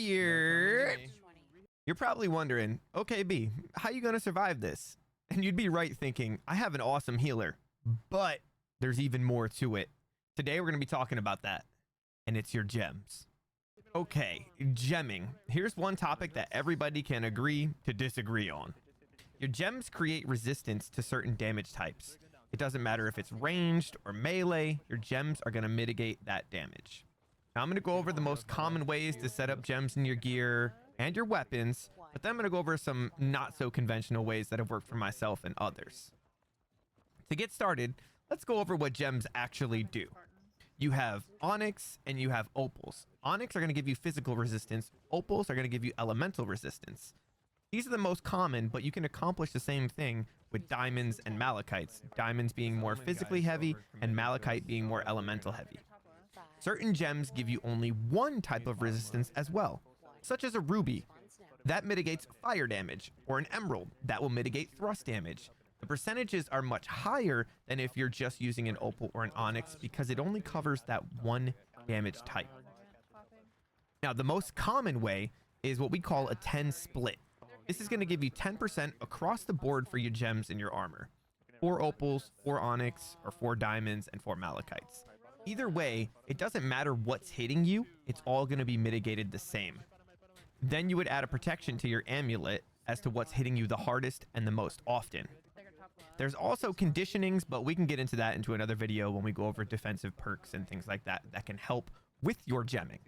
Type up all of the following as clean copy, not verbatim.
You're probably wondering, okay, B, how you gonna survive this? And you'd be right thinking, I have an awesome healer, but there's even more to it. Today we're gonna be talking about that, and it's your gems. Okay, gemming. Here's one topic that everybody can agree to disagree on. Your gems create resistance to certain damage types. It doesn't matter if it's ranged or melee, your gems are gonna mitigate that damage. Now I'm going to go over the most common ways to set up gems in your gear and your weapons, but then I'm going to go over some not so conventional ways that have worked for myself and others. To get started, let's go over what gems actually do. You have onyx and you have opals. Onyx are going to give you physical resistance. Opals are going to give you elemental resistance. These are the most common, but you can accomplish the same thing with diamonds and malachites. Diamonds being more physically heavy and malachite being more elemental heavy. Certain gems give you only one type of resistance as well, such as a ruby. That mitigates fire damage, or an emerald that will mitigate thrust damage. The percentages are much higher than if you're just using an opal or an onyx because it only covers that one damage type. Now, the most common way is what we call a 10 split. This is going to give you 10% across the board for your gems in your armor. 4 opals, 4 onyx, or 4 diamonds, and 4 malachites. Either way, it doesn't matter what's hitting you, it's all going to be mitigated the same. Then you would add a protection to your amulet as to what's hitting you the hardest and the most often. There's also conditionings, but we can get into that into another video when we go over defensive perks and things like that that can help with your gemming.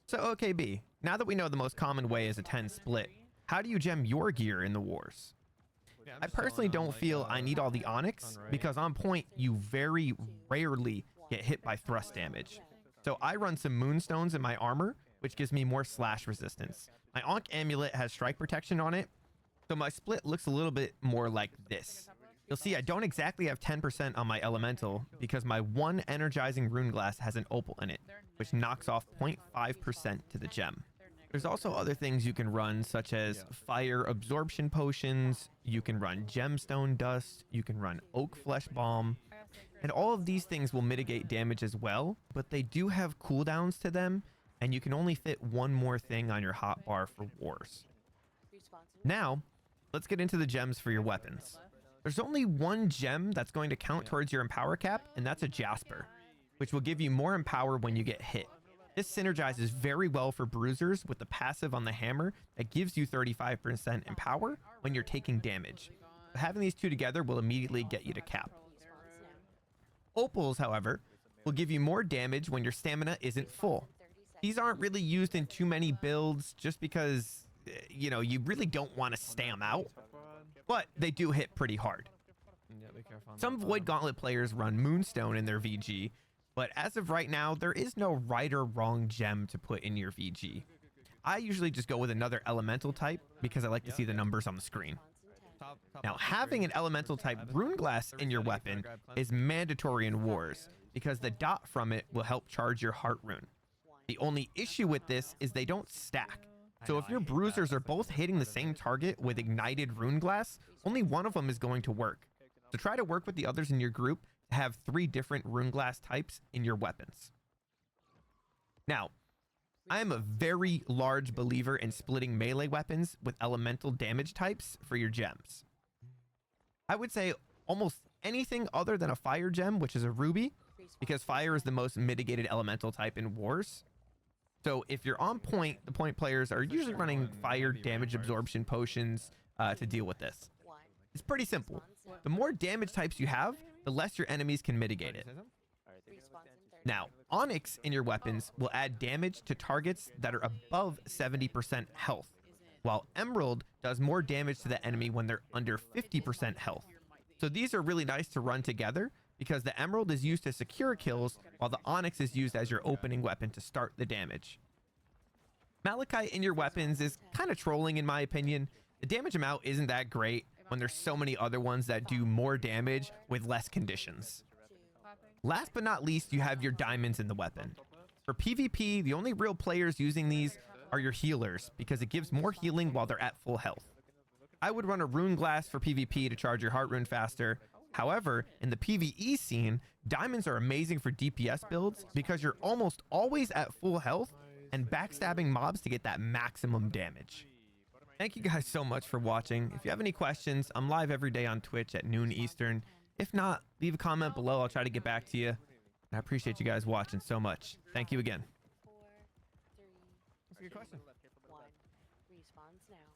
So, okay, B, now that we know the most common way is a 10 split, how do you gem your gear in the wars? I personally don't feel I need all the onyx because on point, you very rarely get hit by thrust damage. So I run some moonstones in my armor, which gives me more slash resistance. My Ankh amulet has strike protection on it, so my split looks a little bit more like this. You'll see I don't exactly have 10% on my elemental because my one energizing rune glass has an opal in it, which knocks off 0.5% to the gem. There's also other things you can run, such as fire absorption potions, you can run gemstone dust, you can run oak flesh bomb, and all of these things will mitigate damage as well, but they do have cooldowns to them, and you can only fit one more thing on your hotbar for wars. Now, let's get into the gems for your weapons. There's only one gem that's going to count towards your empower cap, and that's a jasper, which will give you more empower when you get hit. This synergizes very well for bruisers with the passive on the hammer that gives you 35% empower when you're taking damage. But having these two together will immediately get you to cap. Opals, however, will give you more damage when your stamina isn't full. These aren't really used in too many builds just because, you know, you really don't want to stam out, but they do hit pretty hard. Some Void Gauntlet players run Moonstone in their VG, but as of right now, there is no right or wrong gem to put in your VG. I usually just go with another elemental type because I like to see the numbers on the screen. Now, having an elemental type rune glass in your weapon is mandatory in wars because the dot from it will help charge your heart rune. The only issue with this is they don't stack. So if your bruisers are both hitting the same target with ignited rune glass, only one of them is going to work. So try to work with the others in your group to have 3 different rune glass types in your weapons. Now, I am a very large believer in splitting melee weapons with elemental damage types for your gems. I would say almost anything other than a fire gem, which is a ruby, because fire is the most mitigated elemental type in wars. So if you're on point, the point players are usually running fire damage absorption potions to deal with this. It's pretty simple. The more damage types you have, the less your enemies can mitigate it. Now, onyx in your weapons will add damage to targets that are above 70% health, while emerald does more damage to the enemy when they're under 50% health. So these are really nice to run together because the emerald is used to secure kills while the onyx is used as your opening weapon to start the damage. Malachite in your weapons is kind of trolling in my opinion. The damage amount isn't that great when there's so many other ones that do more damage with less conditions. Last but not least, you have your diamonds in the weapon. For PvP, the only real players using these are your healers because it gives more healing while they're at full health. I would run a rune glass for PvP to charge your heart rune faster. However, in the PvE scene, diamonds are amazing for DPS builds because you're almost always at full health and backstabbing mobs to get that maximum damage. Thank you guys so much for watching. If you have any questions, I'm live every day on Twitch at noon Eastern. If not, leave a comment below. I'll try to get back to you. And I appreciate you guys watching so much. Thank you again. 4, 3, That's a good question. 1. Respawns now.